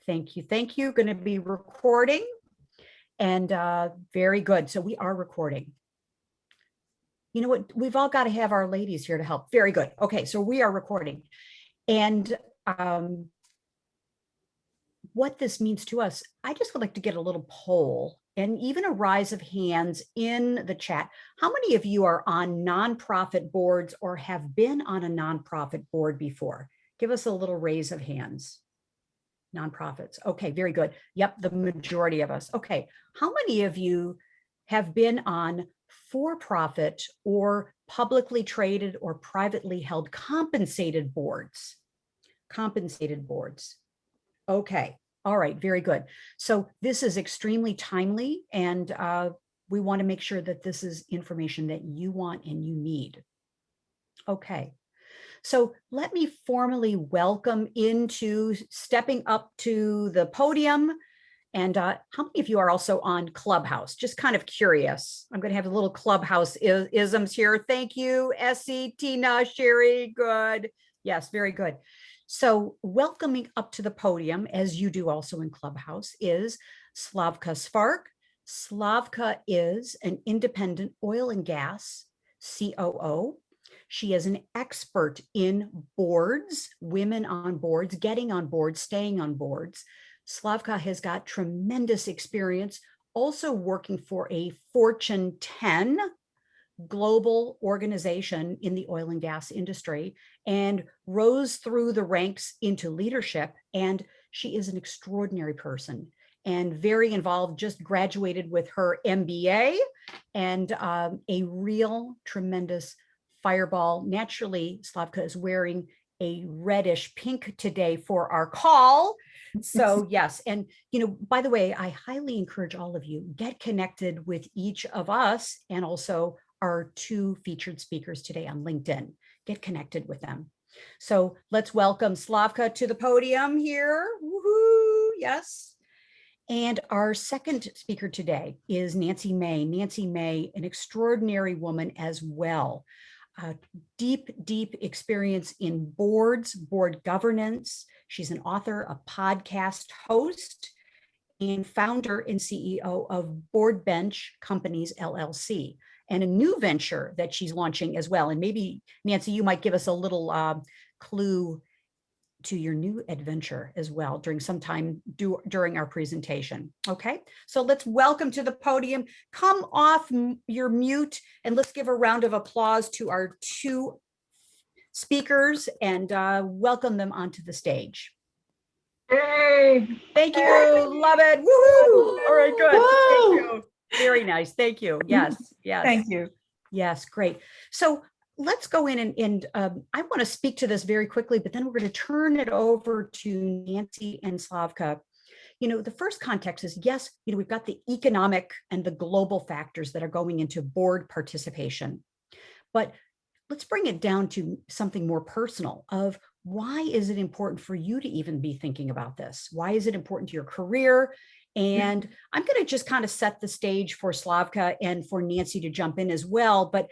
Thank you. Thank you. Going to be recording and very good. So we are recording. You know what? We've all got to have our ladies here to help. Very good. Okay, so we are recording. And what this means to us, I just would like to get a little poll and even a rise of hands in the chat. How many of you are on nonprofit boards or have been on a nonprofit board before? Give us a little raise of hands. Nonprofits. Okay, very good. Yep, the majority of us. Okay, how many of you have been on for-profit or publicly traded or privately held compensated boards? Compensated boards. Okay, all right, very good. So this is extremely timely, and we want to make sure that this is information that you want and you need. Okay. So let me formally welcome into stepping up to the podium. And how many of you are also on Clubhouse? Just kind of curious. I'm going to have a little Clubhouse isms here. Thank you, Essie, Tina, Sherry. Good. Yes, very good. So welcoming up to the podium, as you do also in Clubhouse, is Slavka Svark. Slavka is an independent oil and gas COO. She is an expert in boards, women on boards, getting on boards, staying on boards. Slavka has got tremendous experience also working for a Fortune 10 global organization in the oil and gas industry and rose through the ranks into leadership. And she is an extraordinary person and very involved, just graduated with her MBA and a real tremendous fireball. Naturally, Slavka is wearing a reddish pink today for our call. So yes, and by the way, I highly encourage all of you, get connected with each of us and also our two featured speakers today on LinkedIn. Get connected with them. So let's welcome Slavka to the podium here. Woohoo, yes. And our second speaker today is Nancy May. Nancy May, an extraordinary woman as well. Deep experience in boards, board governance. She's an author, a podcast host, and founder and CEO of Board Bench Companies, LLC, and a new venture that she's launching as well. And maybe, Nancy, you might give us a little clue to your new adventure as well during some time during our presentation. Okay, so let's welcome to the podium. Come off your mute and let's give a round of applause to our two speakers and welcome them onto the stage. Hey, thank you, love it. Woohoo! All right, good. Thank you. Very nice. Thank you. Yes, yes. Thank you. Yes, great. So let's go in and I want to speak to this very quickly, but then we're going to turn it over to Nancy and Slavka. The first context is, yes, we've got the economic and the global factors that are going into board participation, but let's bring it down to something more personal of why is it important for you to even be thinking about this? Why is it important to your career? And I'm going to just kind of set the stage for Slavka and for Nancy to jump in as well. But,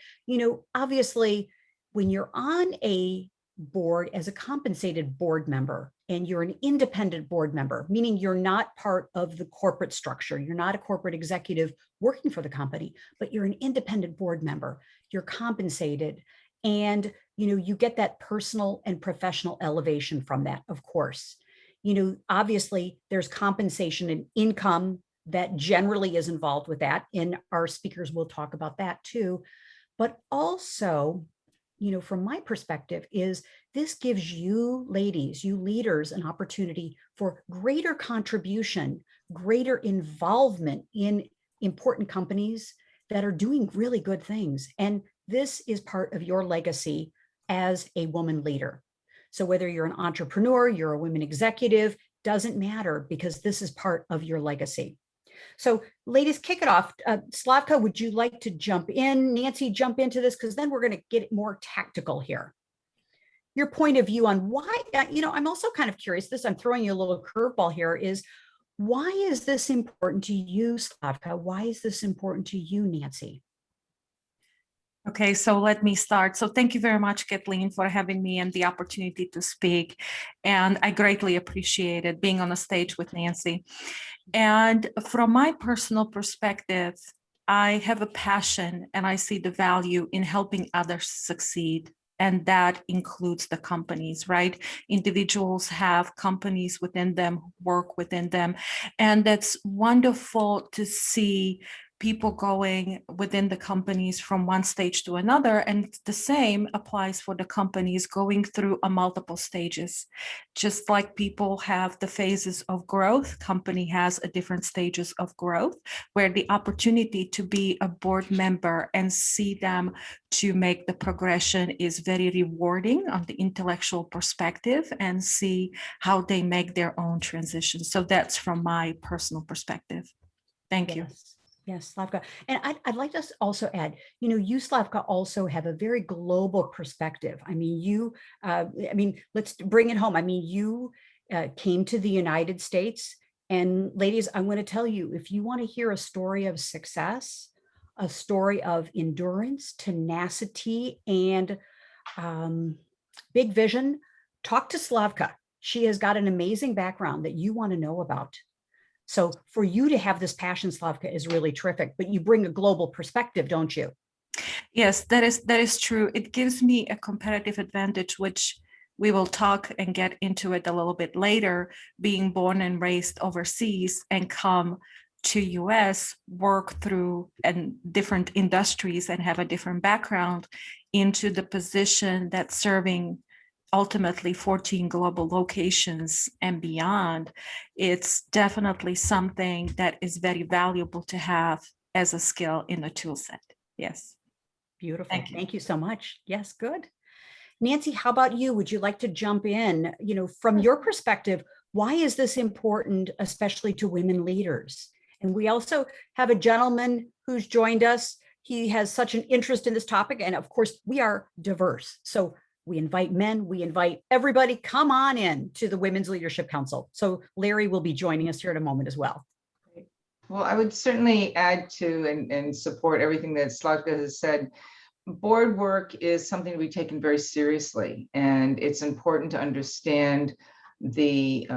obviously, when you're on a board as a compensated board member and you're an independent board member, meaning you're not part of the corporate structure, you're not a corporate executive working for the company, but you're an independent board member, you're compensated, and, you get that personal and professional elevation from that, of course. Obviously there's compensation and income that generally is involved with that. And our speakers will talk about that too. But also, from my perspective is this gives you ladies, you leaders, an opportunity for greater contribution, greater involvement in important companies that are doing really good things. And this is part of your legacy as a woman leader. So whether you're an entrepreneur, you're a women executive, doesn't matter because this is part of your legacy. So ladies, kick it off. Slavka, would you like to jump in? Nancy, jump into this because then we're going to get more tactical here. Your point of view on why, I'm also kind of curious, I'm throwing you a little curveball here, is why is this important to you, Slavka? Why is this important to you, Nancy? Okay, so let me start. So thank you very much, Kathleen, for having me and the opportunity to speak. And I greatly appreciated being on the stage with Nancy. And from my personal perspective, I have a passion and I see the value in helping others succeed. And that includes the companies, right? Individuals have companies within them, work within them. And that's wonderful to see people going within the companies from one stage to another. And the same applies for the companies going through a multiple stages. Just like people have the phases of growth, company has a different stages of growth, where the opportunity to be a board member and see them to make the progression is very rewarding on the intellectual perspective and see how they make their own transition. So that's from my personal perspective. Thank you. Yes. Yes, Slavka. And I'd like to also add, you, Slavka, also have a very global perspective. I mean, let's bring it home. I mean, you came to the United States. And ladies, I want to tell you, if you want to hear a story of success, a story of endurance, tenacity, and big vision, talk to Slavka. She has got an amazing background that you want to know about. So for you to have this passion, Slavka, is really terrific, but you bring a global perspective, don't you? Yes, that is true. It gives me a competitive advantage, which we will talk and get into it a little bit later, being born and raised overseas and come to US, work through and different industries and have a different background into the position that's serving ultimately 14 global locations and beyond. It's definitely something that is very valuable to have as a skill in the tool set. Yes. Beautiful. Thank you. Thank you so much. Yes, good. Nancy, how about you? Would you like to jump in? From your perspective, why is this important, especially to women leaders? And we also have a gentleman who's joined us. He has such an interest in this topic. And of course, we are diverse. So we invite men, we invite everybody, come on in to the Women's Leadership Council. So Larry will be joining us here in a moment as well. Well, I would certainly add to and support everything that Slavka has said. Board work is something to be taken very seriously, and it's important to understand the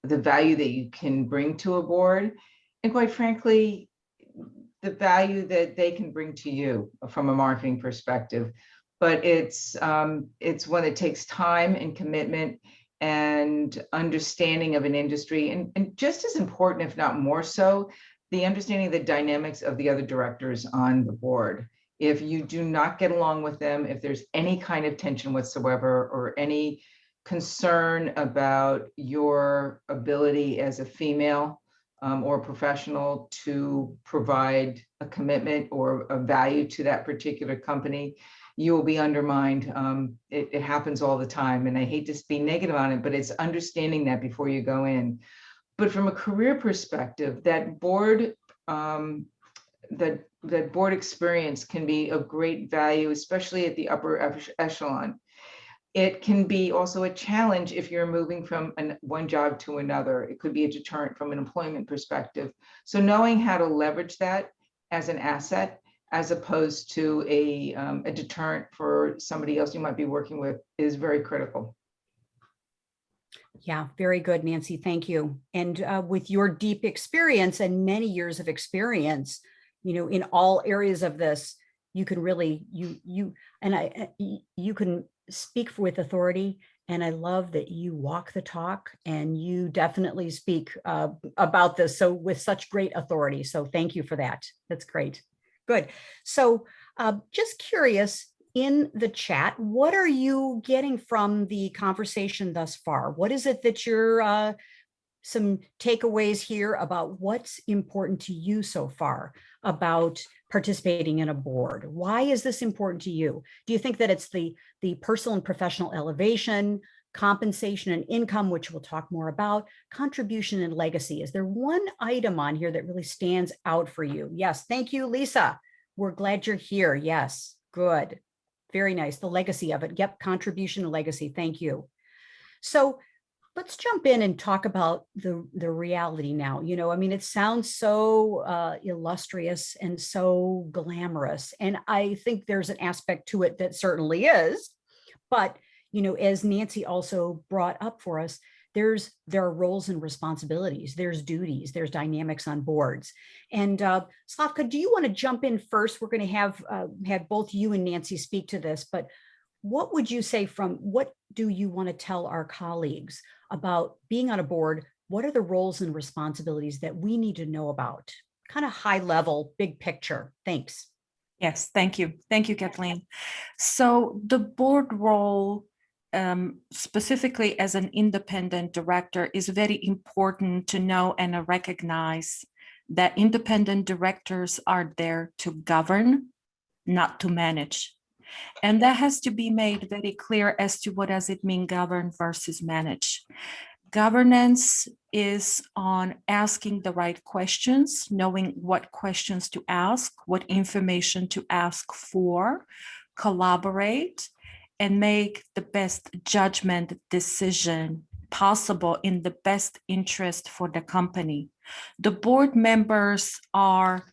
value that you can bring to a board, and quite frankly, the value that they can bring to you from a marketing perspective. But it's one that takes time and commitment and understanding of an industry, and just as important, if not more so, the understanding of the dynamics of the other directors on the board. If you do not get along with them, if there's any kind of tension whatsoever or any concern about your ability as a female or professional to provide a commitment or a value to that particular company, you will be undermined. It happens all the time. And I hate to be negative on it, but it's understanding that before you go in. But from a career perspective, that board that board experience can be of great value, especially at the upper echelon. It can be also a challenge if you're moving from one job to another. It could be a deterrent from an employment perspective. So knowing how to leverage that as an asset, as opposed to a deterrent for somebody else you might be working with, is very critical. Yeah, very good, Nancy. Thank you. And with your deep experience and many years of experience, in all areas of this, you can really, you can speak with authority. And I love that you walk the talk and you definitely speak about this. So with such great authority. So thank you for that. That's great. Good. So just curious, in the chat, what are you getting from the conversation thus far? What is it that you're, some takeaways here about what's important to you so far about participating in a board? Why is this important to you? Do you think that it's the personal and professional elevation, compensation and income, which we'll talk more about, contribution and legacy? Is there one item on here that really stands out for you? Yes, thank you, Lisa. We're glad you're here. Yes, good. Very nice. The legacy of it. Yep, contribution and legacy. Thank you. So let's jump in and talk about the reality now. I mean, it sounds so illustrious and so glamorous, and I think there's an aspect to it that certainly is. But as Nancy also brought up for us, there are roles and responsibilities, there's duties, there's dynamics on boards. And Slavka, do you want to jump in first? We're going to have both you and Nancy speak to this, but what would you say what do you want to tell our colleagues about being on a board? What are the roles and responsibilities that we need to know about? Kind of high level, big picture. Thanks. Yes, thank you. Thank you, Kathleen. So the board role, specifically as an independent director, is very important to know and recognize that independent directors are there to govern, not to manage. And that has to be made very clear as to what does it mean govern versus manage. Governance is on asking the right questions, knowing what questions to ask, what information to ask for, collaborate, and make the best judgment decision possible in the best interest for the company. The board members are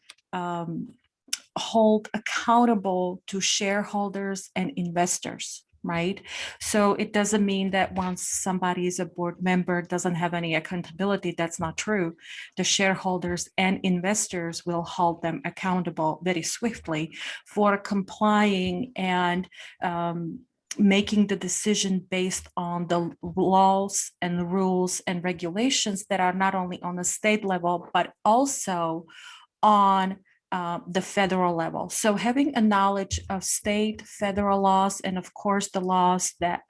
hold accountable to shareholders and investors, right? So it doesn't mean that once somebody is a board member doesn't have any accountability. That's not true. The shareholders and investors will hold them accountable very swiftly for complying and making the decision based on the laws and rules and regulations that are not only on the state level, but also on the federal level. So having a knowledge of state, federal laws, and of course the laws that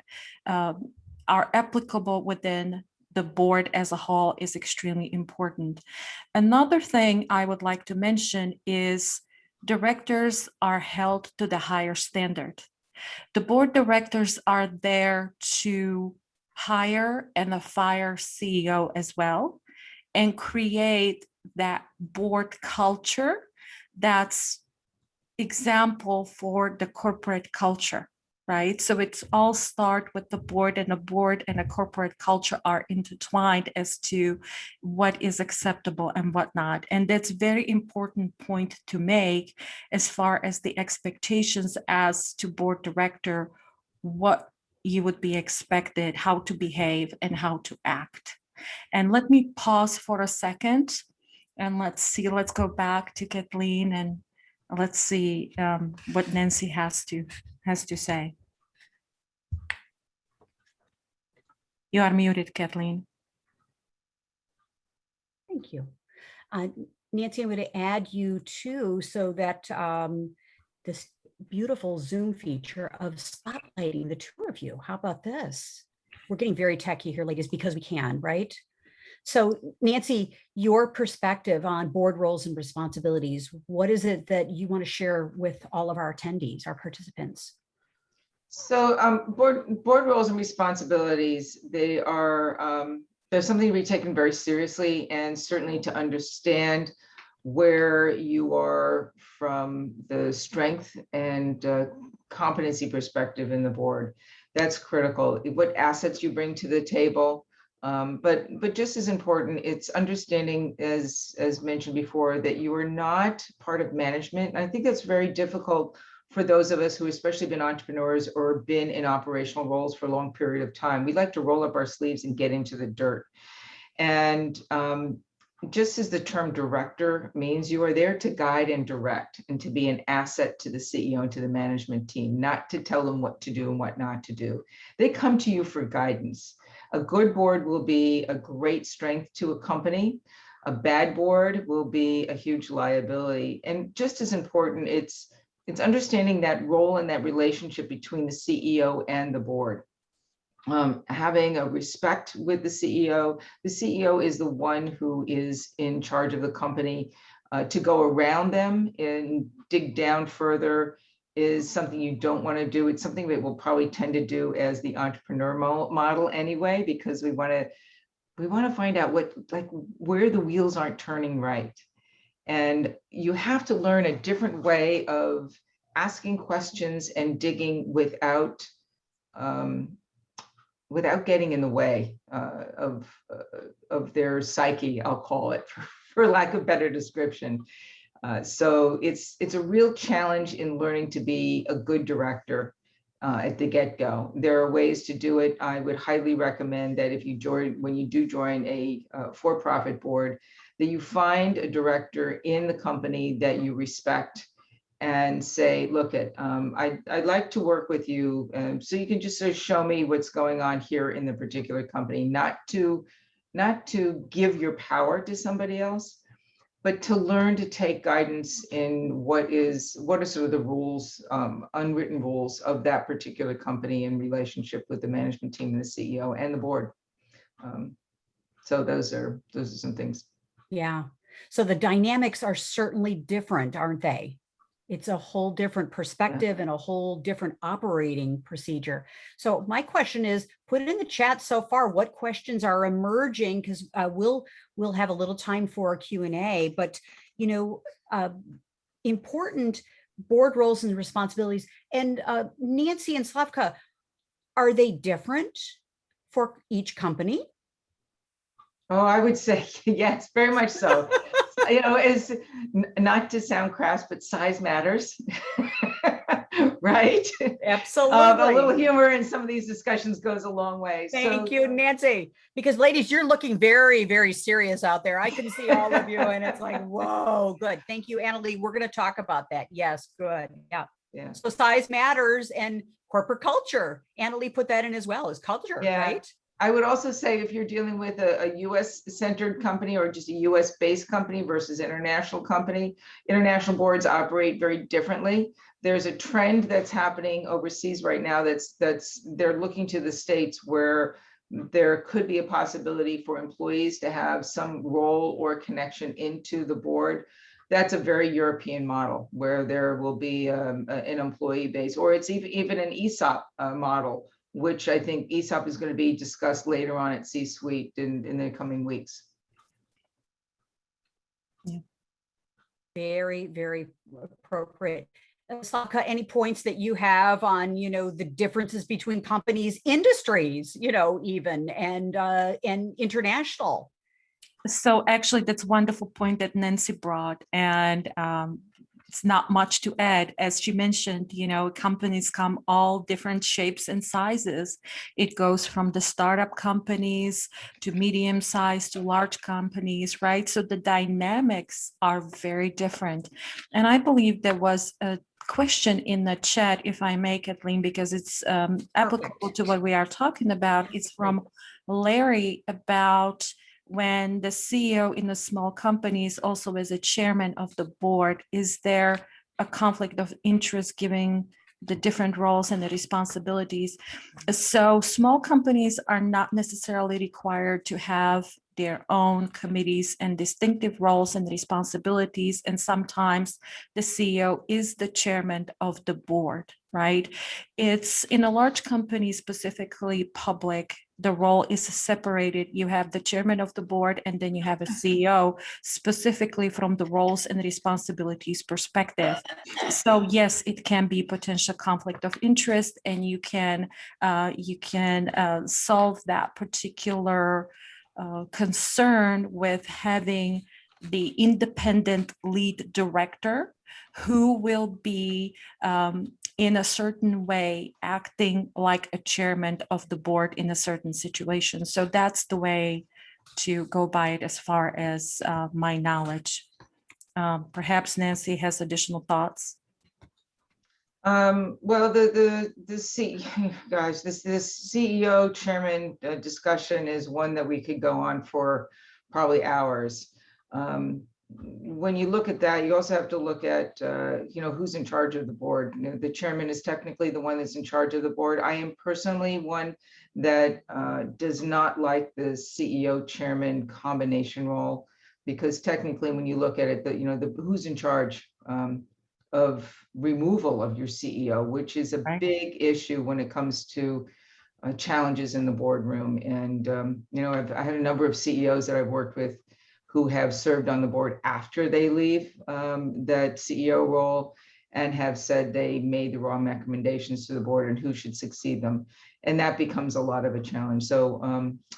are applicable within the board as a whole is extremely important. Another thing I would like to mention is directors are held to the higher standard. The board directors are there to hire and fire CEO as well and create that board culture that's example for the corporate culture, right? So it's all start with the board, and a corporate culture are intertwined as to what is acceptable and what not. And that's very important point to make as far as the expectations as to board director, what you would be expected, how to behave and how to act. And let me pause for a second. And let's go back to Kathleen and let's see what Nancy has to say. You are muted, Kathleen. Thank you. Nancy, I'm going to add you too, so that this beautiful Zoom feature of spotlighting the two of you. How about this? We're getting very techie here, ladies, because we can, right? So Nancy, your perspective on board roles and responsibilities, what is it that you want to share with all of our attendees, our participants? So board roles and responsibilities, they're something to be taken very seriously, and certainly to understand where you are from the strength and competency perspective in the board. That's critical. What assets you bring to the table. But just as important, it's understanding, as mentioned before, that you are not part of management. And I think that's very difficult for those of us who especially been entrepreneurs or been in operational roles for a long period of time. We like to roll up our sleeves and get into the dirt. And just as the term director means, you are there to guide and direct and to be an asset to the CEO and to the management team, not to tell them what to do and what not to do. They come to you for guidance. A good board will be a great strength to a company. A bad board will be a huge liability. And just as important, it's understanding that role and that relationship between the CEO and the board. Having a respect with the CEO. The CEO is the one who is in charge of the company. To go around them and dig down further is something you don't want to do. It's something that we'll probably tend to do as the entrepreneur model anyway, because we want to find out where the wheels aren't turning right. And you have to learn a different way of asking questions and digging without without getting in the way of their psyche, I'll call it, for lack of better description. So it's a real challenge in learning to be a good director at the get-go. There are ways to do it. I would highly recommend that if you join, when you do join a for-profit board, that you find a director in the company that you respect and say, look, I'd like to work with you. So you can just sort of show me what's going on here in the particular company, not to give your power to somebody else, but to learn to take guidance in what are sort of the rules, unwritten rules of that particular company in relationship with the management team and the CEO and the board. So those are some things. Yeah. So the dynamics are certainly different, aren't they? It's a whole different perspective and a whole different operating procedure. So my question is, put it in the chat so far, what questions are emerging? Because we'll have a little time for a Q&A, but important board roles and responsibilities. And Nancy and Slavka, are they different for each company? Oh, I would say yes, very much so. Is not to sound crass, but size matters, right? Absolutely. A little humor in some of these discussions goes a long way. Thank you, Nancy. Because ladies, you're looking very, very serious out there. I can see all of you and it's like, whoa, good. Thank you, Annalee. We're going to talk about that. Yes, good. Yeah. So size matters and corporate culture. Annalee put that in as well as culture, right? I would also say if you're dealing with a US centered company or just a US based company versus international company, international boards operate very differently. There's a trend that's happening overseas right now that's they're looking to the States where there could be a possibility for employees to have some role or connection into the board. That's a very European model where there will be an employee base, or it's even an ESOP model, which I think ESOP is going to be discussed later on at C-suite in the coming weeks. Yeah. Very, very appropriate. Slavka, any points that you have on, the differences between companies, industries, even and international? So actually, that's a wonderful point that Nancy brought, and it's not much to add. As she mentioned, companies come all different shapes and sizes. It goes from the startup companies to medium size to large companies, right? So the dynamics are very different. And I believe there was a question in the chat, if I may, Kathleen, because it's applicable to what we are talking about. It's from Larry about when the CEO in a small company is also as a chairman of the board, is there a conflict of interest given the different roles and the responsibilities? So small companies are not necessarily required to have their own committees and distinctive roles and responsibilities. And sometimes the CEO is the chairman of the board, right? It's in a large company, specifically public, the role is separated. You have the chairman of the board, and then you have a CEO, specifically from the roles and responsibilities perspective. So yes, it can be potential conflict of interest, and you can solve that particular concern with having the independent lead director who will be in a certain way acting like a chairman of the board in a certain situation. So that's the way to go by it as far as my knowledge. Perhaps Nancy has additional thoughts. Well, this CEO chairman discussion is one that we could go on for probably hours. When you look at that, you also have to look at, who's in charge of the board. The chairman is technically the one that's in charge of the board. I am personally one that does not like the CEO chairman combination role, because technically when you look at it, who's in charge of removal of your CEO, which is a big issue when it comes to challenges in the boardroom. And, I had a number of CEOs that I've worked with who have served on the board after they leave that CEO role and have said they made the wrong recommendations to the board and who should succeed them. and that becomes a lot of a challenge. So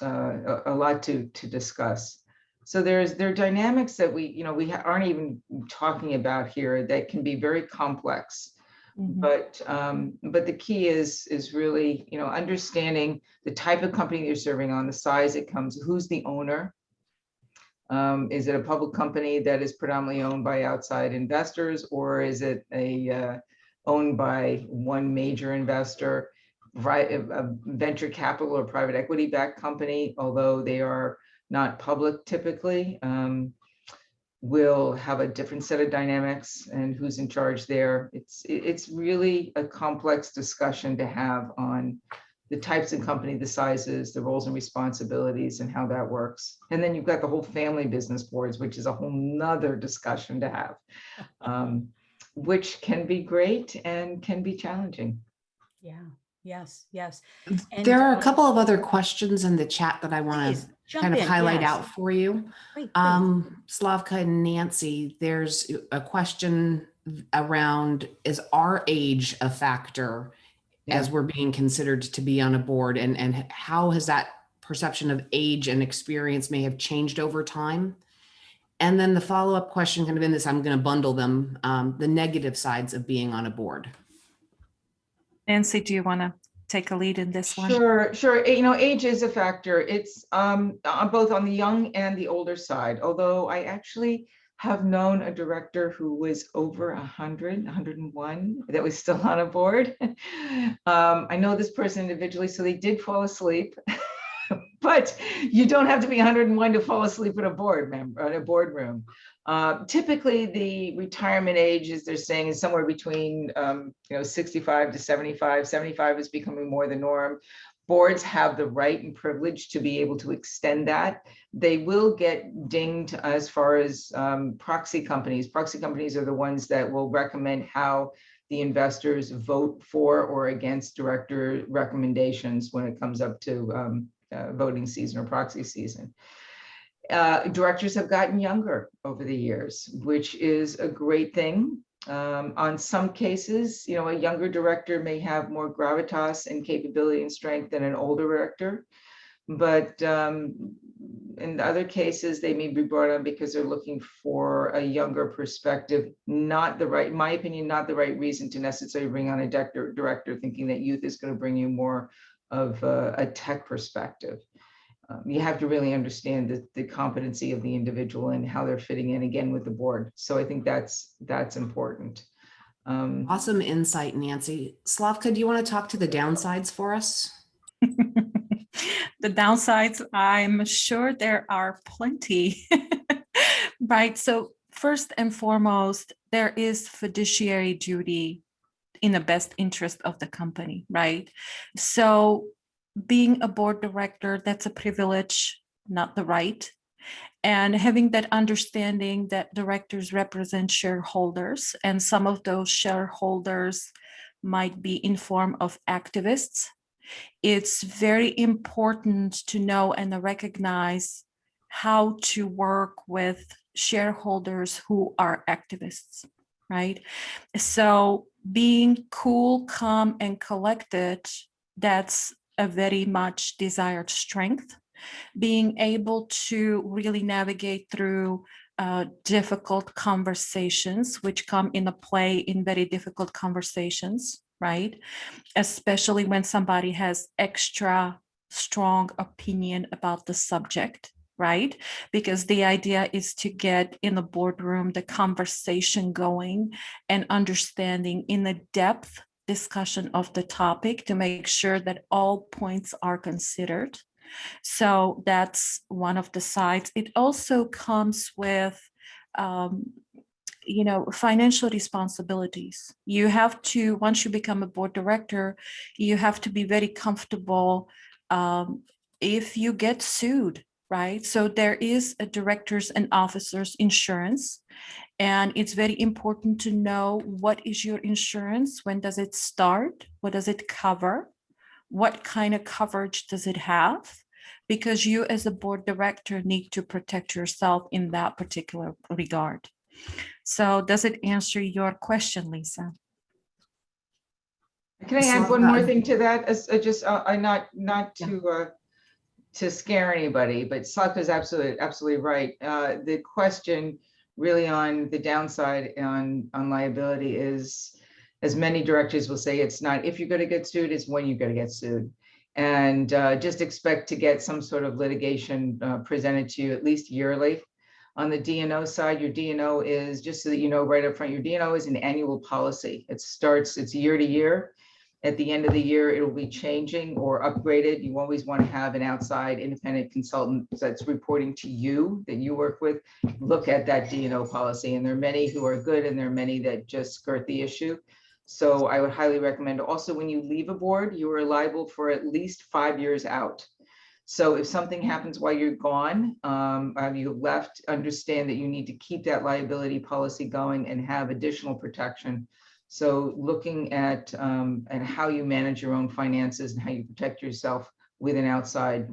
a lot to discuss. So there are dynamics that we aren't even talking about here that can be very complex. But the key is really, understanding the type of company you're serving on, the size it comes, who's the owner. Is it a public company that is predominantly owned by outside investors, or is it owned by one major investor, right? A venture capital or private equity backed company, although they are not public typically, will have a different set of dynamics and who's in charge there. It's really a complex discussion to have on the types of company, the sizes, the roles and responsibilities, and how that works. And then you've got the whole family business boards, which is a whole nother discussion to have, which can be great and can be challenging. Yeah. Yes. Yes. There are a couple of other questions in the chat that I want Please to jump kind of in. highlight Yes. out for you. Great, please. Slavka and Nancy, there's a question around, is our age a factor as we're being considered to be on a board, and how has that perception of age and experience may have changed over time? And then the follow-up question kind of in this, I'm going to bundle them, the negative sides of being on a board. Nancy, do you want to take a lead in this one? Sure. Age is a factor. It's both on the young and the older side, although I actually have known a director who was over 100, 101 that was still on a board. I know this person individually, so they did fall asleep. But you don't have to be 101 to fall asleep in a boardroom. Typically, the retirement age, as they're saying, is somewhere between 65 to 75. 75 is becoming more the norm. Boards have the right and privilege to be able to extend that. They will get dinged as far as proxy companies. Proxy companies are the ones that will recommend how the investors vote for or against director recommendations when it comes up to voting season or proxy season. Directors have gotten younger over the years, which is a great thing. On some cases, a younger director may have more gravitas and capability and strength than an older director. But in other cases, they may be brought on because they're looking for a younger perspective, in my opinion, not the right reason to necessarily bring on a director thinking that youth is going to bring you more of a tech perspective. You have to really understand the competency of the individual and how they're fitting in again with the board. So I think that's important. Awesome insight, Nancy. Slavka, do you want to talk to the downsides for us? The downsides, I'm sure there are plenty, right? So first and foremost, there is fiduciary duty in the best interest of the company, right? So being a board director, that's a privilege, not the right. And having that understanding that directors represent shareholders, and some of those shareholders might be in form of activists, it's very important to know and recognize how to work with shareholders who are activists, right? So being cool, calm, and collected, that's a very much desired strength. Being able to really navigate through difficult conversations, which come into play in very difficult conversations, right? Especially when somebody has extra strong opinion about the subject, right? Because the idea is to get in the boardroom the conversation going and understanding in the depth discussion of the topic to make sure that all points are considered. So that's one of the sides. It also comes with financial responsibilities. You have to, once you become a board director, you have to be very comfortable if you get sued, right? So there is a directors and officers insurance, and it's very important to know what is your insurance, when does it start, what does it cover, what kind of coverage does it have? Because you as a board director need to protect yourself in that particular regard. So does it answer your question, Lisa? Can I add one Slavka, more thing to that? Not Yeah. to scare anybody, but Slavka is absolutely right. The question really on the downside on liability is, as many directors will say, it's not if you're going to get sued, it's when you're going to get sued. And just expect to get some sort of litigation presented to you at least yearly. On the D&O side, your D&O is, just so that you know right up front, your D&O is an annual policy. It's year to year. At the end of the year, it will be changing or upgraded. You always want to have an outside independent consultant that's reporting to you, that you work with, look at that D&O policy. And there are many who are good and there are many that just skirt the issue. So I would highly recommend also, when you leave a board, you are liable for at least 5 years out. So if something happens while you're gone, you left, understand that you need to keep that liability policy going and have additional protection. So looking at how you manage your own finances and how you protect yourself with an outside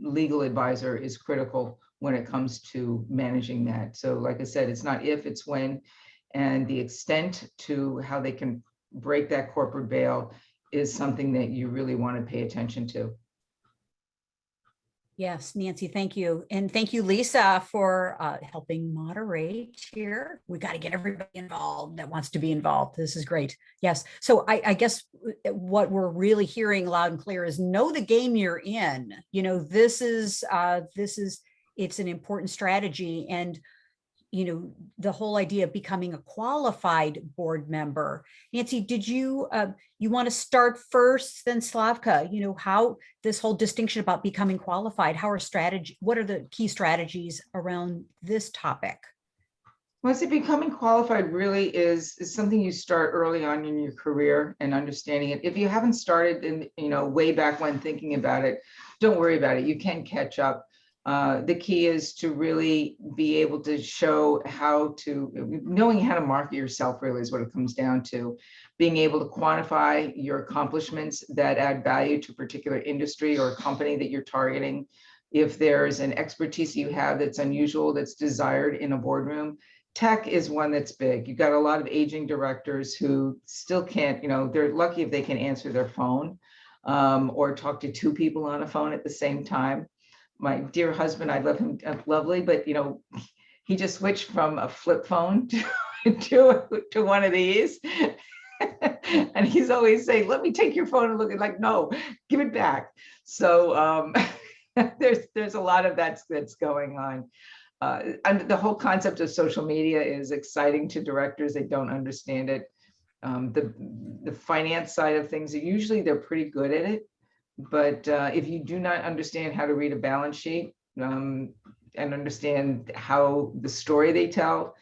legal advisor is critical when it comes to managing that. So like I said, it's not if, it's when, and the extent to how they can break that corporate veil is something that you really want to pay attention to. Yes, Nancy, thank you. And thank you, Lisa, for helping moderate here. We got to get everybody involved that wants to be involved. This is great. Yes. So I guess what we're really hearing loud and clear is know the game you're in. You know, it's an important strategy. And you know, the whole idea of becoming a qualified board member. Nancy, did you want to start first, then Slavka? You know, how this whole distinction about becoming qualified, what are the key strategies around this topic? Well, see, becoming qualified really is something you start early on in your career and understanding it. If you haven't started in, way back when thinking about it, don't worry about it. You can catch up. The key is to really be able to show knowing how to market yourself really is what it comes down to. Being able to quantify your accomplishments that add value to a particular industry or company that you're targeting. If there's an expertise you have that's unusual, that's desired in a boardroom. Tech is one that's big. You've got a lot of aging directors who still can't, they're lucky if they can answer their phone or talk to 2 people on a phone at the same time. My dear husband, I love him, lovely, but he just switched from a flip phone to one of these. And he's always saying, let me take your phone and look at, like, no, give it back. So there's a lot of that's going on. And the whole concept of social media is exciting to directors. They don't understand it. The finance side of things, they're pretty good at it. But if you do not understand how to read a balance sheet and understand how the story they tell,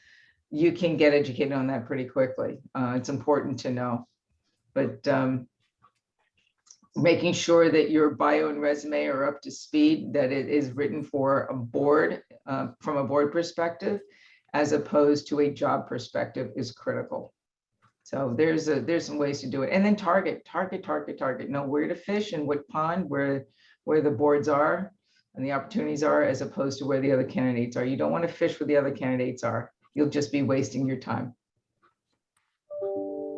you can get educated on that pretty quickly. It's important to know. But making sure that your bio and resume are up to speed, that it is written for a board, from a board perspective, as opposed to a job perspective, is critical. So there's some ways to do it. And then target, know where to fish and what pond, where the boards are and the opportunities are, as opposed to where the other candidates are. You don't want to fish where the other candidates are. You'll just be wasting your time.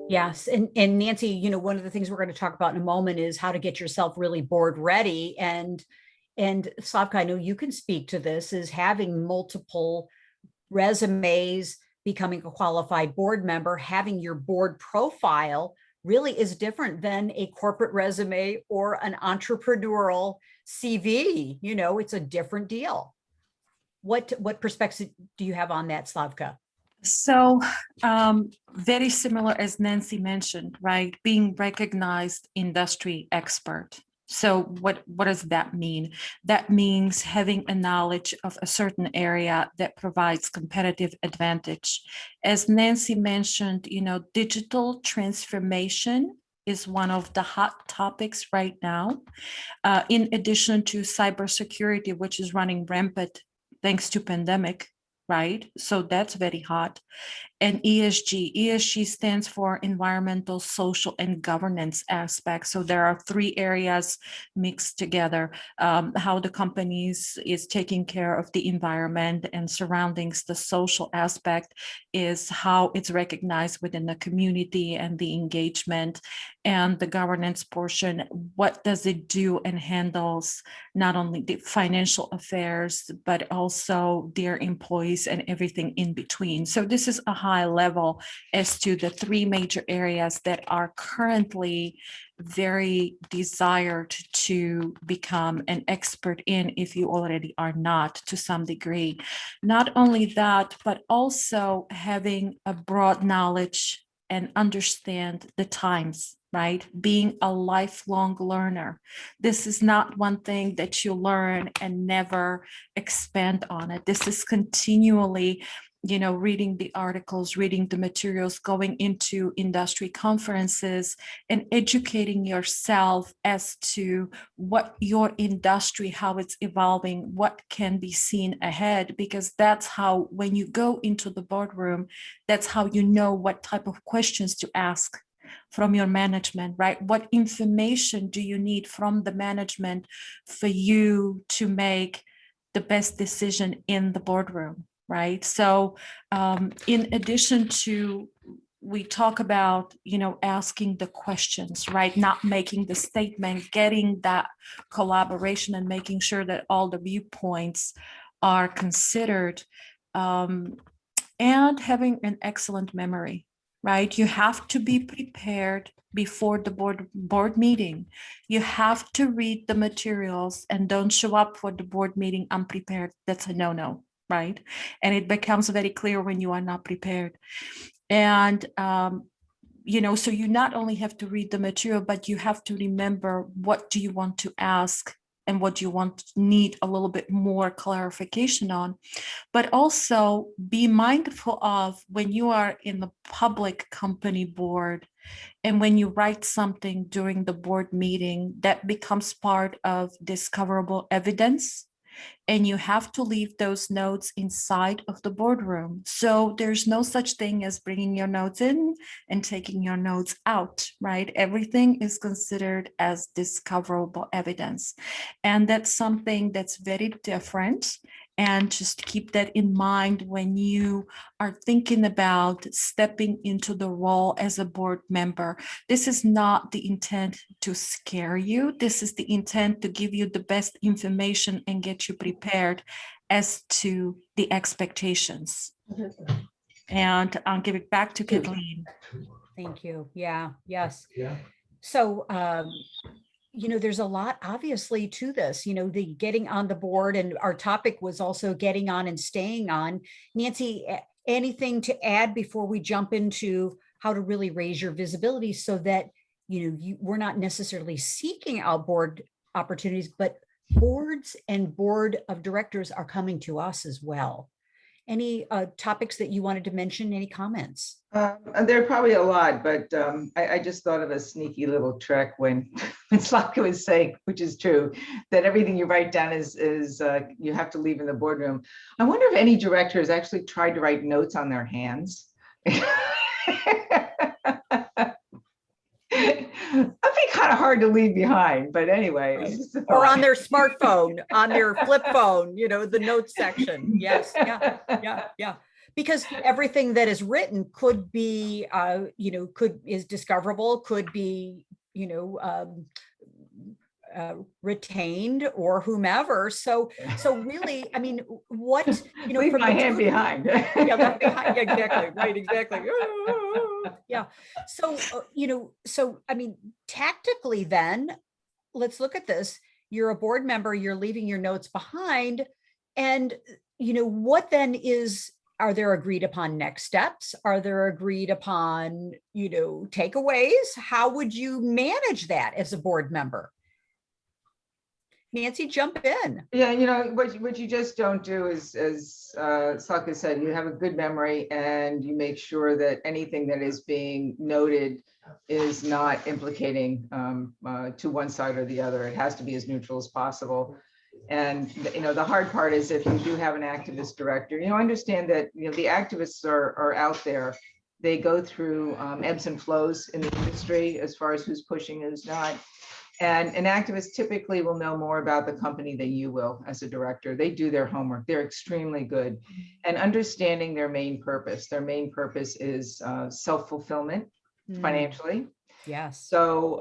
Yes. And Nancy, one of the things we're going to talk about in a moment is how to get yourself really board ready. And Slavka, I know you can speak to this, is having multiple resumes, becoming a qualified board member, having your board profile really is different than a corporate resume or an entrepreneurial CV. It's a different deal. What perspective do you have on that, Slavka? So very similar as Nancy mentioned, right? Being recognized industry expert. So what does that mean? That means having a knowledge of a certain area that provides competitive advantage. As Nancy mentioned, digital transformation is one of the hot topics right now, in addition to cybersecurity, which is running rampant thanks to pandemic, right? So that's very hot. and ESG. ESG stands for environmental, social, and governance aspects. So there are three areas mixed together. How the companies is taking care of the environment and surroundings. The social aspect is how it's recognized within the community and the engagement, and the governance portion. What does it do and handles not only the financial affairs, but also their employees and everything in between. So this is a high level as to the three major areas that are currently very desired to become an expert in if you already are not to some degree. Not only that, but also having a broad knowledge and understand the times, right? Being a lifelong learner. This is not one thing that you learn and never expand on it. This is continually, reading the articles, reading the materials, going into industry conferences and educating yourself as to what your industry, how it's evolving, what can be seen ahead, because that's how, when you go into the boardroom, that's how you know what type of questions to ask from your management, right? What information do you need from the management for you to make the best decision in the boardroom, right? So in addition to, we talk about, asking the questions, right? Not making the statement, getting that collaboration and making sure that all the viewpoints are considered, and having an excellent memory, right? You have to be prepared before the board meeting. You have to read the materials and don't show up for the board meeting unprepared. That's a no-no, right? And it becomes very clear when you are not prepared. And, so you not only have to read the material, but you have to remember, what do you want to ask and what you need a little bit more clarification on. But also be mindful of, when you are in the public company board and when you write something during the board meeting, that becomes part of discoverable evidence. And you have to leave those notes inside of the boardroom. So there's no such thing as bringing your notes in and taking your notes out, right? Everything is considered as discoverable evidence. And that's something that's very different. And just keep that in mind when you are thinking about stepping into the role as a board member. This is not the intent to scare you. This is the intent to give you the best information and get you prepared as to the expectations. And I'll give it back to Kathleen. Thank you. Yeah. Yes. Yeah. So, there's a lot obviously to this, the getting on the board, and our topic was also getting on and staying on. Nancy, anything to add before we jump into how to really raise your visibility so that, we're not necessarily seeking out board opportunities, but boards and board of directors are coming to us as well. Any topics that you wanted to mention? Any comments? There are probably a lot, but I just thought of a sneaky little trick when Slavka was saying, which is true, that everything you write down is you have to leave in the boardroom. I wonder if any directors actually tried to write notes on their hands. That'd be kind of hard to leave behind, but anyway. It's just a Or thought. on their smartphone, on their flip phone, the notes section. Yes, yeah. Because everything that is written could be, is discoverable, could be, retained or whomever. So really, I mean, what, Leave from my the hand two- behind. Yeah, left behind. Yeah, exactly. Right. Exactly. Yeah. So, I mean, tactically then, let's look at this. You're a board member, you're leaving your notes behind. And, what then are there agreed upon next steps? Are there agreed upon, takeaways? How would you manage that as a board member? Nancy, jump in. Yeah, what you just don't do is, as Slavka said, you have a good memory and you make sure that anything that is being noted is not implicating to one side or the other. It has to be as neutral as possible. And, the hard part is if you do have an activist director, understand that, the activists are out there. They go through ebbs and flows in the industry as far as who's pushing, who's not. And an activist typically will know more about the company than you will as a director. They do their homework. They're extremely good. And understanding their main purpose. Their main purpose is self-fulfillment financially. Yes. So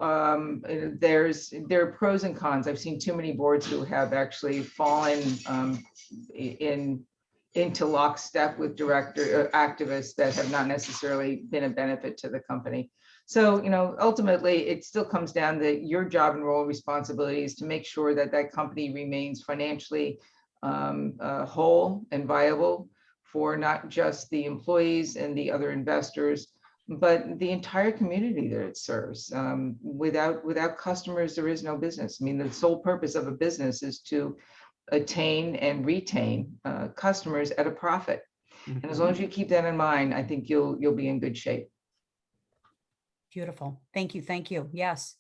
there are pros and cons. I've seen too many boards who have actually fallen into lockstep with activists that have not necessarily been a benefit to the company. So, ultimately, it still comes down to your job and role and responsibility is to make sure that that company remains financially whole and viable for not just the employees and the other investors, but the entire community that it serves. Without customers, there is no business. I mean, the sole purpose of a business is to attain and retain customers at a profit. And as long as you keep that in mind, I think you'll be in good shape. Beautiful. Thank you. Thank you. Yes.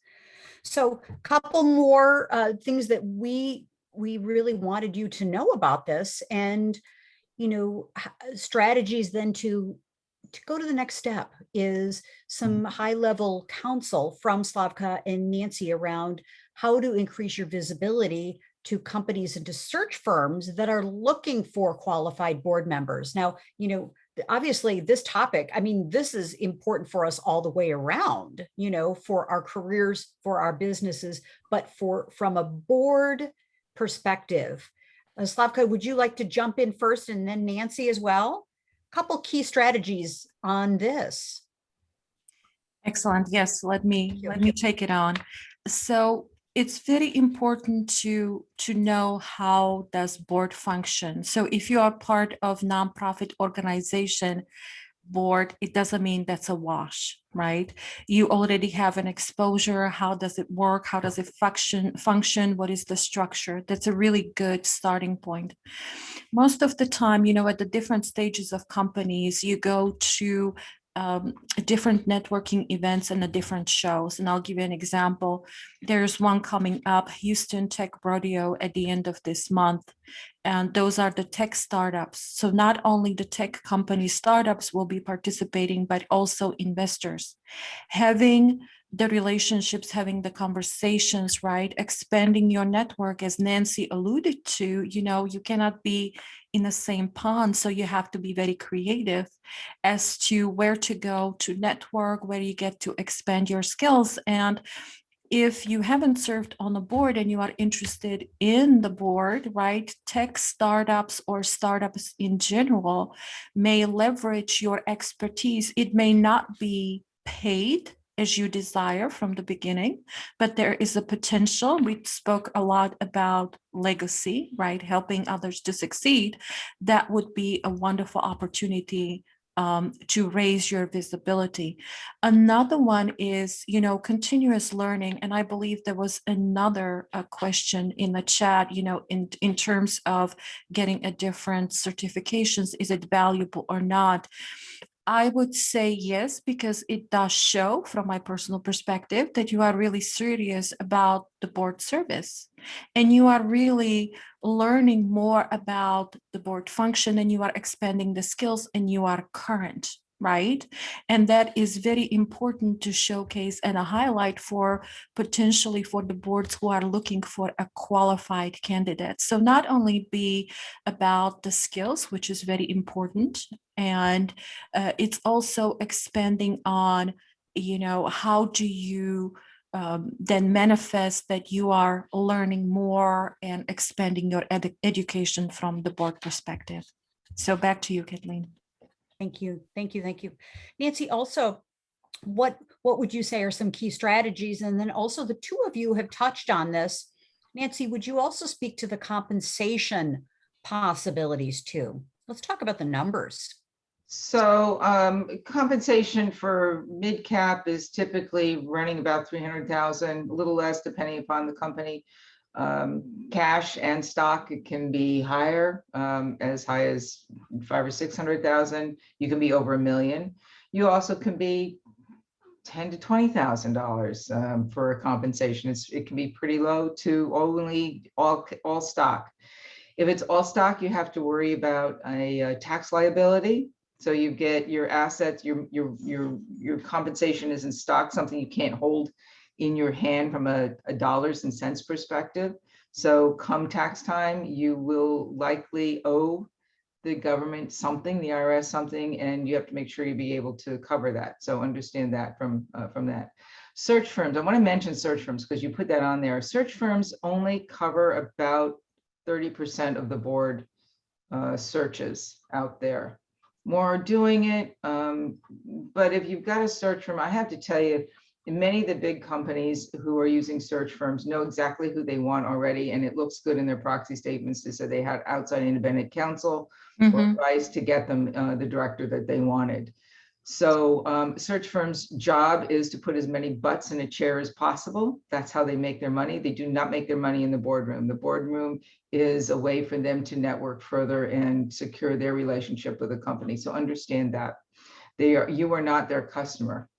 So a couple more things that we really wanted you to know about this, and, strategies then to go to the next step is some high level counsel from Slavka and Nancy around how to increase your visibility to companies and to search firms that are looking for qualified board members. Now, obviously this topic, I mean, this is important for us all the way around, for our careers, for our businesses, but from a board perspective. Slavka, would you like to jump in first, and then Nancy as well? Couple key strategies on this. Excellent. Yes, let me take it on. So it's very important to know how does board function. So if you are part of nonprofit organization board, it doesn't mean that's a wash, right? You already have an exposure. How does it work? How does it function? What is the structure? That's a really good starting point. Most of the time, at the different stages of companies, you go to different networking events and the different shows. And I'll give you an example. There's one coming up, Houston Tech Rodeo, at the end of this month. And those are the tech startups. So not only the tech company startups will be participating, but also investors. Having the relationships, having the conversations, right? Expanding your network, as Nancy alluded to, you cannot be in the same pond. So you have to be very creative as to where to go to network, where you get to expand your skills. And if you haven't served on the board and you are interested in the board, right, tech startups or startups in general may leverage your expertise. It may not be paid as you desire from the beginning, but there is a potential. We spoke a lot about legacy, right? Helping others to succeed. That would be a wonderful opportunity to raise your visibility. Another one is, continuous learning. And I believe there was another question in the chat, in terms of getting a different certifications, is it valuable or not? I would say yes, because it does show from my personal perspective that you are really serious about the board service and you are really learning more about the board function and you are expanding the skills and you are current, right? And that is very important to showcase and a highlight for potentially for the boards who are looking for a qualified candidate. So not only be about the skills, which is very important, and it's also expanding on, how do you then manifest that you are learning more and expanding your education from the board perspective. So back to you, Kathleen. Thank you. Thank you. Thank you. Nancy, also, what would you say are some key strategies? And then also the two of you have touched on this. Nancy, would you also speak to the compensation possibilities too? Let's talk about the numbers. So compensation for mid-cap is typically running about 300,000, a little less depending upon the company. Cash and stock, it can be higher, as high as 500,000 or 600,000. You can be over $1 million. You also can be ten to $20,000 for a compensation. It can be pretty low to only all stock. If it's all stock, you have to worry about a tax liability. So you get your assets, your compensation is in stock, something you can't hold in your hand from a dollars and cents perspective. So come tax time, you will likely owe the government something, the IRS something, and you have to make sure you be able to cover that. So understand that from that. Search firms, I want to mention search firms because you put that on there. Search firms only cover about 30% of the board searches out there. More are doing it, but if you've got a search firm, I have to tell you, many of the big companies who are using search firms know exactly who they want already, and it looks good in their proxy statements to say they had outside independent counsel or advice to get them the director that they wanted. So search firms' job is to put as many butts in a chair as possible. That's how they make their money. They do not make their money in the boardroom. The boardroom is a way for them to network further and secure their relationship with the company. So understand that you are not their customer,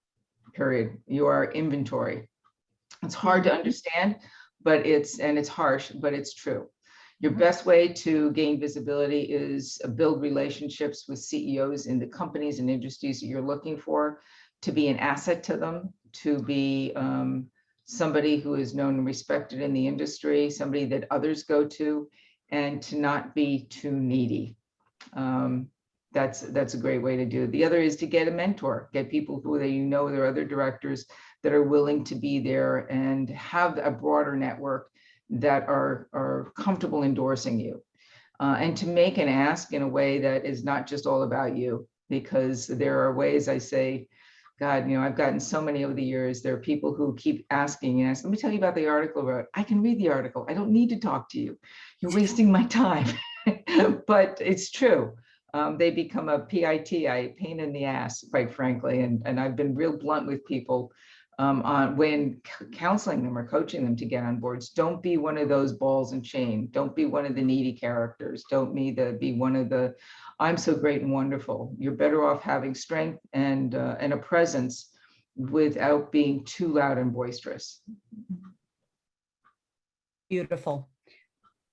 period. You are inventory. It's hard to understand, but it's harsh, but it's true. Your best way to gain visibility is build relationships with CEOs in the companies and industries that you're looking for, to be an asset to them, to be somebody who is known and respected in the industry, somebody that others go to, and to not be too needy. That's a great way to do it. The other is to get a mentor, get people who there are other directors that are willing to be there and have a broader network that are comfortable endorsing you, and to make an ask in a way that is not just all about you, because there are ways I say, God, I've gotten so many over the years. There are people who keep asking and let me tell you about the article. I can read the article. I don't need to talk to you. You're wasting my time. But it's true. They become a pain in the ass, quite frankly. And I've been real blunt with people on when counseling them or coaching them to get on boards. Don't be one of those balls and chain. Don't be one of the needy characters. Don't be one of the I'm so great and wonderful. You're better off having strength and a presence without being too loud and boisterous. Beautiful.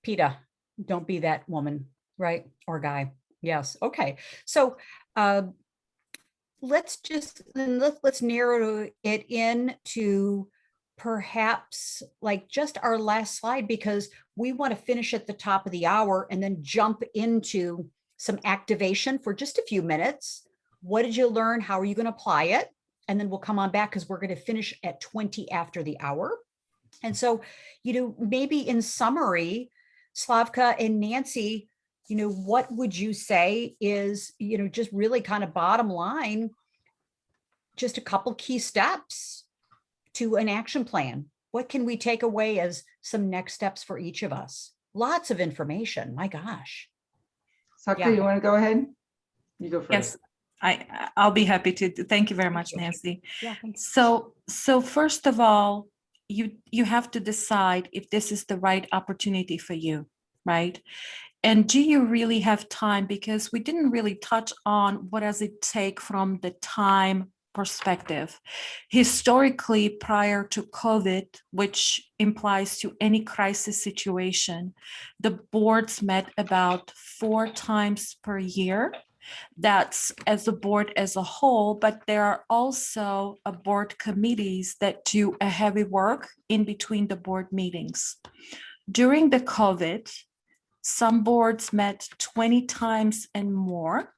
PETA, don't be that woman, right? Or guy. Yes. Okay. So let's narrow it in to perhaps like just our last slide, because we want to finish at the top of the hour and then jump into some activation for just a few minutes. What did you learn? How are you going to apply it? And then we'll come on back because we're going to finish at 20 after the hour. And so, maybe in summary, Slavka and Nancy, what would you say is, just really kind of bottom line, just a couple key steps to an action plan? What can we take away as some next steps for each of us? Lots of information. My gosh. Saka, you want to go ahead? You go first. Yes, I'll be happy to. Thank you very much, Nancy. Yeah, thanks. So first of all, you have to decide if this is the right opportunity for you, right? And do you really have time? Because we didn't really touch on what does it take from the time perspective. Historically, prior to COVID, which implies to any crisis situation, the boards met about 4 times per year. That's as a board as a whole, but there are also board committees that do a heavy work in between the board meetings. During the COVID, some boards met 20 times and more,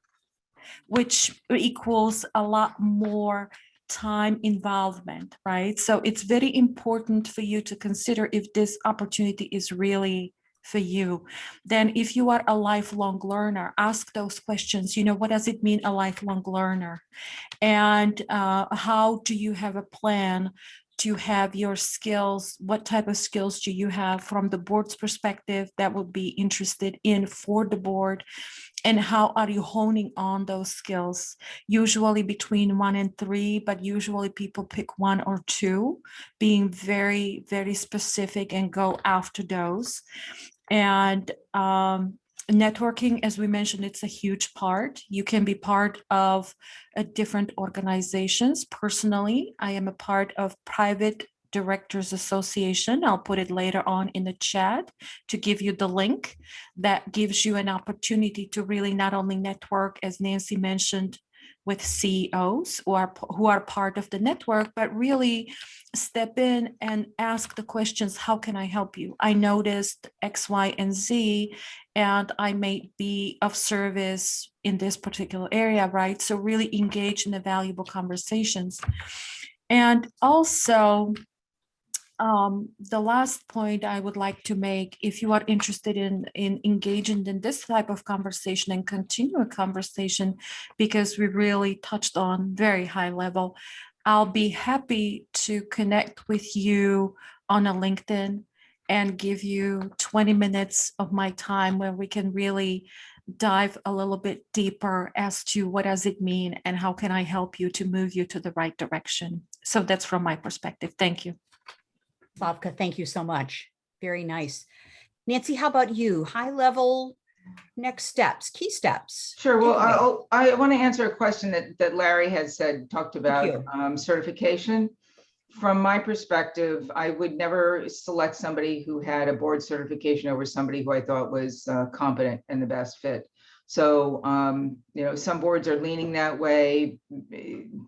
which equals a lot more time involvement, right? So it's very important for you to consider if this opportunity is really for you. Then if you are a lifelong learner, ask those questions. What does it mean, a lifelong learner? And how do you have a plan to have your skills? What type of skills do you have from the board's perspective that would be interested in for the board? And how are you honing on those skills? Usually between 1 and 3, but usually people pick 1 or 2, being very, very specific and go after those. And networking, as we mentioned, it's a huge part. You can be part of different organizations. Personally, I am a part of Private Directors Association. I'll put it later on in the chat to give you the link that gives you an opportunity to really not only network, as Nancy mentioned, with CEOs who are part of the network, but really step in and ask the questions, how can I help you? I noticed X, Y, and Z, and I may be of service in this particular area, right? So really engage in the valuable conversations. And also, the last point I would like to make, if you are interested in engaging in this type of conversation and continue a conversation, because we really touched on very high level, I'll be happy to connect with you on a LinkedIn and give you 20 minutes of my time where we can really dive a little bit deeper as to what does it mean and how can I help you to move you to the right direction. So that's from my perspective. Thank you. Slavka, thank you so much. Very nice. Nancy, how about you? High level next steps, key steps. Sure. Take it away. Well, I want to answer a question that Larry has talked about you. certification. From my perspective, I would never select somebody who had a board certification over somebody who I thought was competent and the best fit. So, some boards are leaning that way,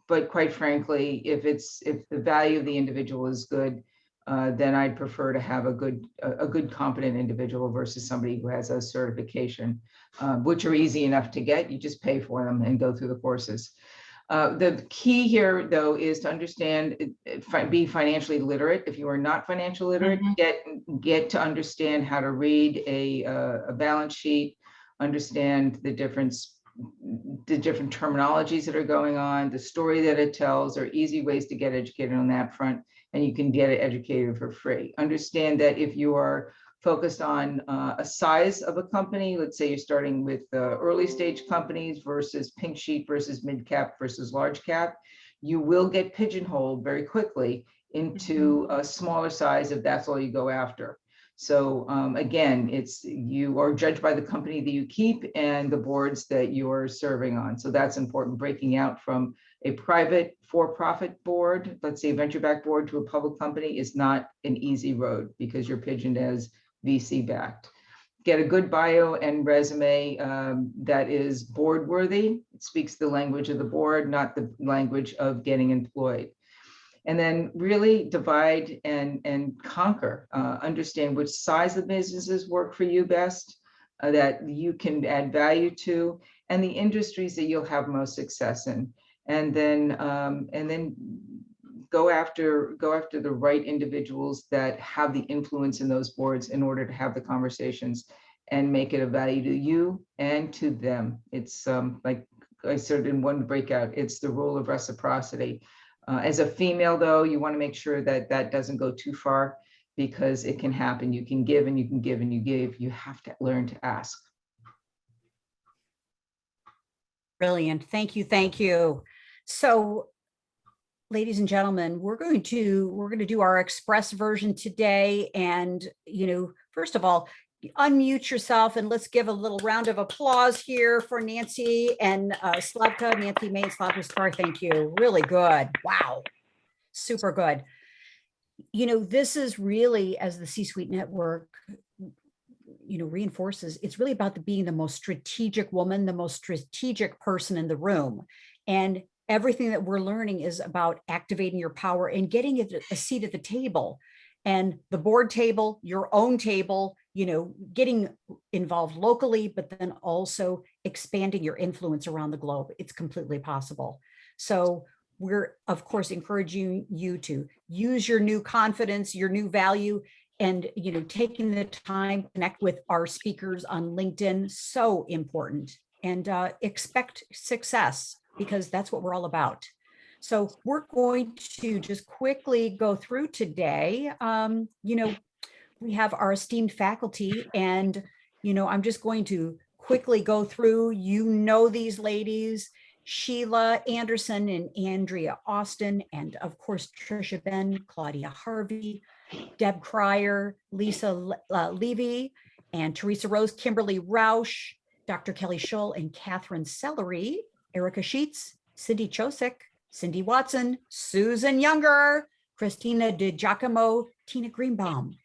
but quite frankly, if the value of the individual is good, then I'd prefer to have a good competent individual versus somebody who has a certification, which are easy enough to get. You just pay for them and go through the courses. The key here, though, is to understand, be financially literate. If you are not financially literate, get to understand how to read a balance sheet, understand the different terminologies that are going on, the story that it tells. There are easy ways to get educated on that front, and you can get it educated for free. Understand that if you are focused on a size of a company, let's say you're starting with early stage companies versus pink sheet versus mid cap versus large cap, you will get pigeonholed very quickly into a smaller size if that's all you go after. So again, you are judged by the company that you keep and the boards that you're serving on. So that's important. Breaking out from a private for-profit board, let's say a venture-backed board, to a public company is not an easy road because you're pigeoned as VC-backed. Get a good bio and resume that is board worthy. It speaks the language of the board, not the language of getting employed. And then really divide and conquer, understand which size of businesses work for you best, that you can add value to, and the industries that you'll have most success in. And then go after the right individuals that have the influence in those boards in order to have the conversations and make it of value to you and to them. It's like I said in one breakout, it's the rule of reciprocity. As a female, though, you want to make sure that that doesn't go too far because it can happen. You can give and you can give and you give. You have to learn to ask. Brilliant. Thank you. Thank you. So, ladies and gentlemen, we're going to do our express version today. And, first of all, unmute yourself and let's give a little round of applause here for Nancy and Slavka. Nancy May, Slavka Star, thank you. Really good. Wow. Super good. This is really, as the C-Suite Network, reinforces, it's really about being the most strategic woman, the most strategic person in the room. And everything that we're learning is about activating your power and getting a seat at the table. And the board table, your own table, getting involved locally, but then also expanding your influence around the globe. It's completely possible. So we're, of course, encouraging you to use your new confidence, your new value, and taking the time to connect with our speakers on LinkedIn. So important. And expect success, because that's what we're all about. So we're going to just quickly go through today. We have our esteemed faculty, and I'm just going to quickly go through. These ladies: Sheila Anderson and Andrea Austin, and of course Trisha Ben, Claudia Harvey, Deb Cryer, Lisa Levy, and Teresa Rose, Kimberly Rausch, Dr. Kelly Scholl, and Catherine Sellery, Erica Sheets, Cindy Chosick, Cindy Watson, Susan Younger, Christina DiGiacomo, Tina Greenbaum,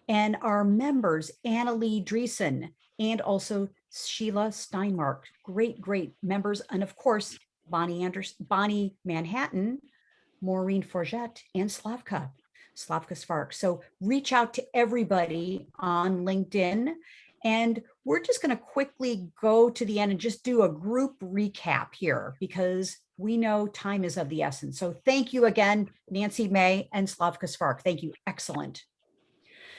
and our members, Annalee Dreesen, and also Sheila Steinmark, great members. And of course, Bonnie Manhattan, Maureen Forget, and Slavka Svark. So reach out to everybody on LinkedIn. And we're just going to quickly go to the end and just do a group recap here because we know time is of the essence. So thank you again, Nancy May and Slavka Svark. Thank you. Excellent.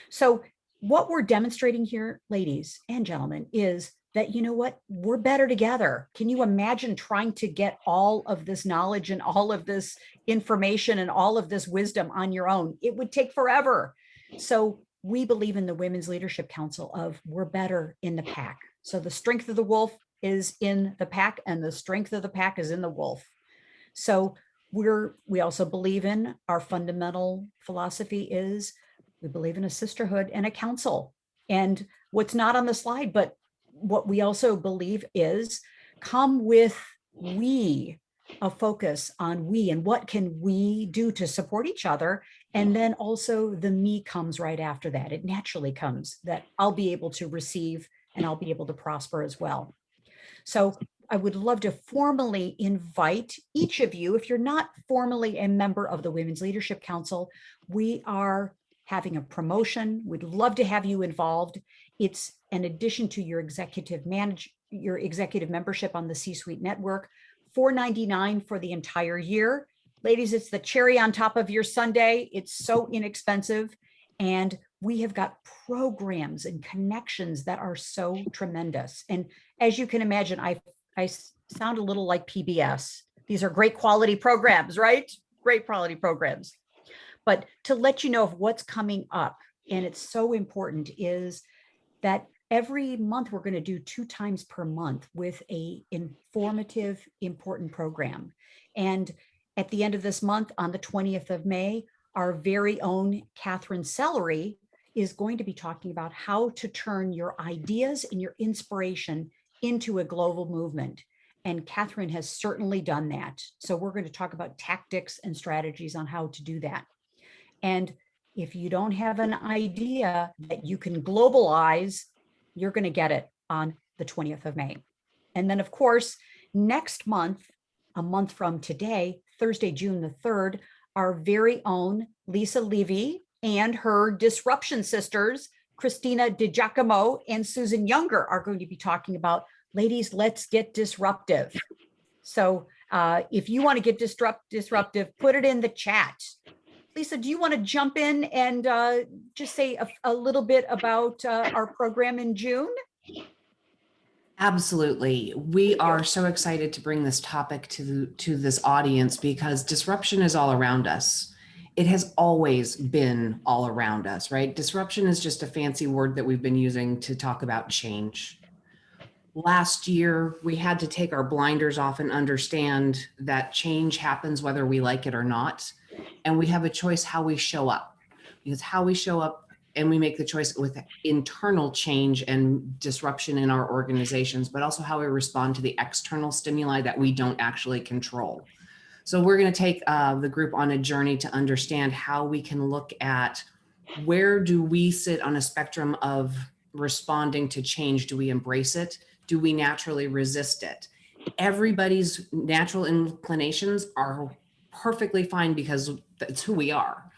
So what we're demonstrating here, ladies and gentlemen, is that, you know what, we're better together. Can you imagine trying to get all of this knowledge and all of this information and all of this wisdom on your own? It would take forever. So we believe in the Women's Leadership Council of we're better in the pack. So the strength of the wolf is in the pack and the strength of the pack is in the wolf. So we also believe in our fundamental philosophy is we believe in a sisterhood and a council. And what's not on the slide, but what we also believe is come with we, a focus on we and what can we do to support each other. And then also the me comes right after that. It naturally comes that I'll be able to receive and I'll be able to prosper as well. So I would love to formally invite each of you, if you're not formally a member of the Women's Leadership Council, we are having a promotion. We'd love to have you involved. It's an addition to your executive membership on the C-Suite Network, $4.99 for the entire year. Ladies, it's the cherry on top of your Sunday. It's so inexpensive. And we have got programs and connections that are so tremendous. And as you can imagine, I sound a little like PBS. These are great quality programs, right? Great quality programs. But to let you know of what's coming up, and it's so important, is that every month we're going to do 2 times per month with a informative, important program. And at the end of this month, on the 20th of May, our very own Catherine Sellery is going to be talking about how to turn your ideas and your inspiration into a global movement. And Catherine has certainly done that. So we're going to talk about tactics and strategies on how to do that. And if you don't have an idea that you can globalize, you're going to get it on the 20th of May. And then, of course, next month, a month from today, Thursday, June the 3rd, our very own Lisa Levy and her Disruption sisters, Christina DiGiacomo and Susan Younger, are going to be talking about, ladies, let's get disruptive. So if you want to get disruptive, put it in the chat. Lisa, do you want to jump in and just say a little bit about our program in June? Absolutely. We are so excited to bring this topic to this audience because disruption is all around us. It has always been all around us, right? Disruption is just a fancy word that we've been using to talk about change. Last year, we had to take our blinders off and understand that change happens whether we like it or not. And we have a choice how we show up, because how we show up, and we make the choice with internal change and disruption in our organizations, but also how we respond to the external stimuli that we don't actually control. So we're going to take the group on a journey to understand how we can look at where do we sit on a spectrum of responding to change. Do we embrace it? Do we naturally resist it? Everybody's natural inclinations are perfectly fine because that's who we are.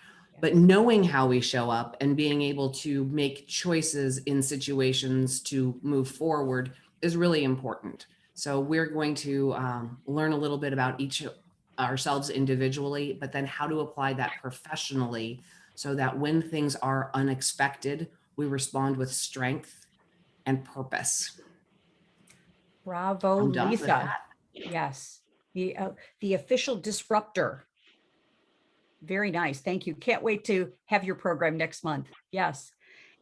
But knowing how we show up and being able to make choices in situations to move forward is really important. So we're going to learn a little bit about each ourselves individually, but then how to apply that professionally so that when things are unexpected, we respond with strength and purpose. Bravo, I'm done with Lisa. that. Yes, the official disruptor. Very nice. Thank you. Can't wait to have your program next month. Yes.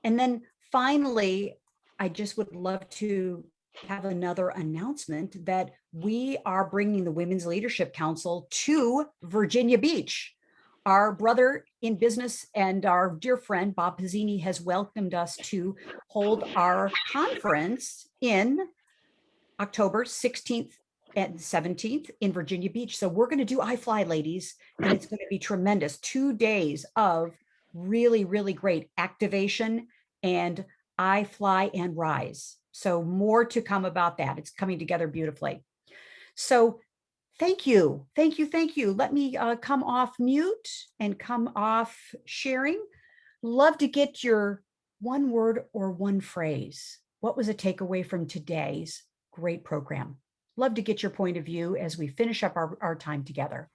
And then finally, I just would love to have another announcement that we are bringing the Women's Leadership Council to Virginia Beach. our brother in business and our dear friend, Bob Pizzini, has welcomed us to hold our conference in October 16th and 17th in Virginia Beach. So we're going to do iFly, ladies, and it's going to be tremendous. 2 days of really, really great activation and iFly and Rise. So more to come about that. It's coming together beautifully. So thank you. Thank you. Thank you. Let me come off mute and come off sharing. Love to get your one word or one phrase. What was a takeaway from today's great program? Love to get your point of view as we finish up our time together.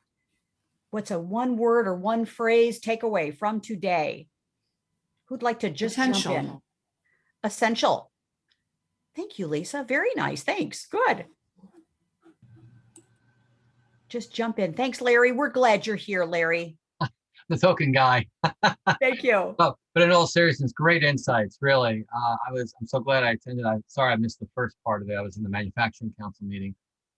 What's a one word or one phrase takeaway from today? Who'd like to just jump in? Essential. Essential. Thank you, Lisa. Very nice. Thanks. Good. Just jump in. Thanks, Larry. We're glad you're here, Larry. The token guy. Thank you. Oh, but in all seriousness, great insights, really. I'm so glad I attended. I'm sorry I missed the first part of it. I was in the manufacturing council meeting.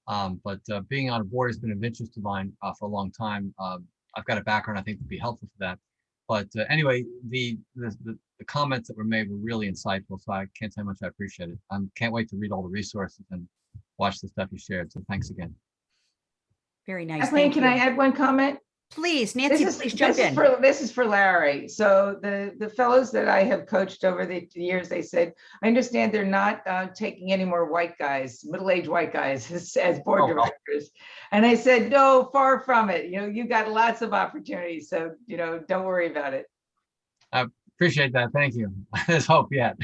But being on a board has been of interest of mine for a long time. I've got a background I think would be helpful for that. But anyway, the comments that were made were really insightful. So I can't say how much I appreciate it. I can't wait to read all the resources and watch the stuff you shared. So thanks again. Very nice. Kathleen, Thank can you. I add one comment? Please, Nancy, please jump in. This is for Larry. So the fellows that I have coached over the years, they said, I understand they're not taking any more white guys, middle-aged white guys as board directors. And I said, no, far from it. You know, you got lots of opportunities. So, you know, don't worry about it. I appreciate that. Thank you. There's hope yet.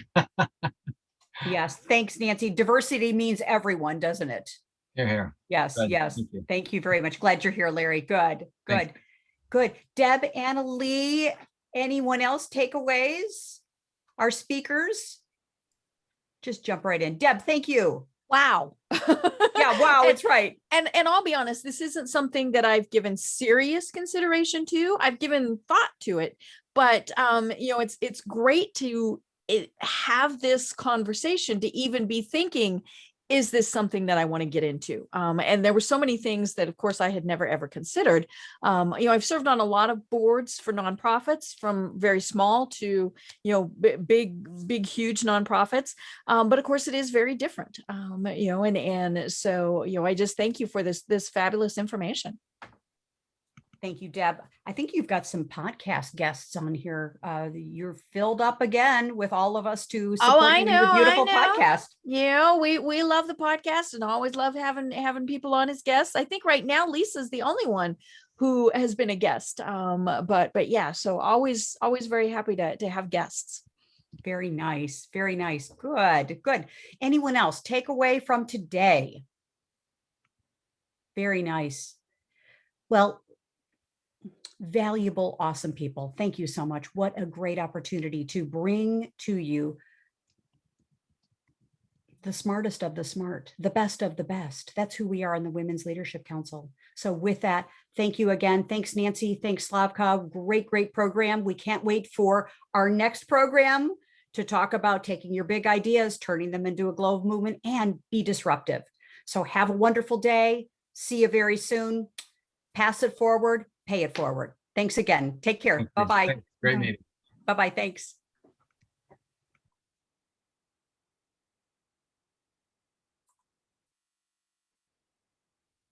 Yes. Thanks, Nancy. Diversity means everyone, doesn't it? Here. Yes, Good. yes. Thank you. Thank you very much. Glad you're here, Larry. Good, good, Thanks. good. Deb, Anna Lee, anyone else takeaways? Our speakers? Just jump right in. Deb, thank you. Wow. Yeah, wow, it's right. And I'll be honest, this isn't something that I've given serious consideration to. I've given thought to it, but you know, it's great to have this conversation, to even be thinking, is this something that I want to get into? And there were so many things that, of course, I had never ever considered. You know, I've served on a lot of boards for nonprofits, from very small to, you know, big, huge nonprofits. But of course, it is very different. You know, and so, you know, I just thank you for this fabulous information. Thank you, Deb. I think you've got some podcast guests on here. You're filled up again with all of us to support I you in know, your beautiful I know. podcast. You know, we love the podcast and always love having people on as guests. I think right now Lisa's the only one who has been a guest. But yeah, so always very happy to have guests. Very nice. Very nice. Good, good. Anyone else? Takeaway from today? Very nice. Well, valuable, awesome people. Thank you so much. What a great opportunity to bring to you the smartest of the smart, the best of the best. That's who we are in the Women's Leadership Council. So with that, thank you again. Thanks, Nancy. Thanks, Slavka. Great program. We can't wait for our next program to talk about taking your big ideas, turning them into a global movement, and be disruptive. So have a wonderful day. See you very soon. Pass it forward. Pay it forward. Thanks again. Take care. Bye-bye. Great meeting. Bye-bye. Thanks.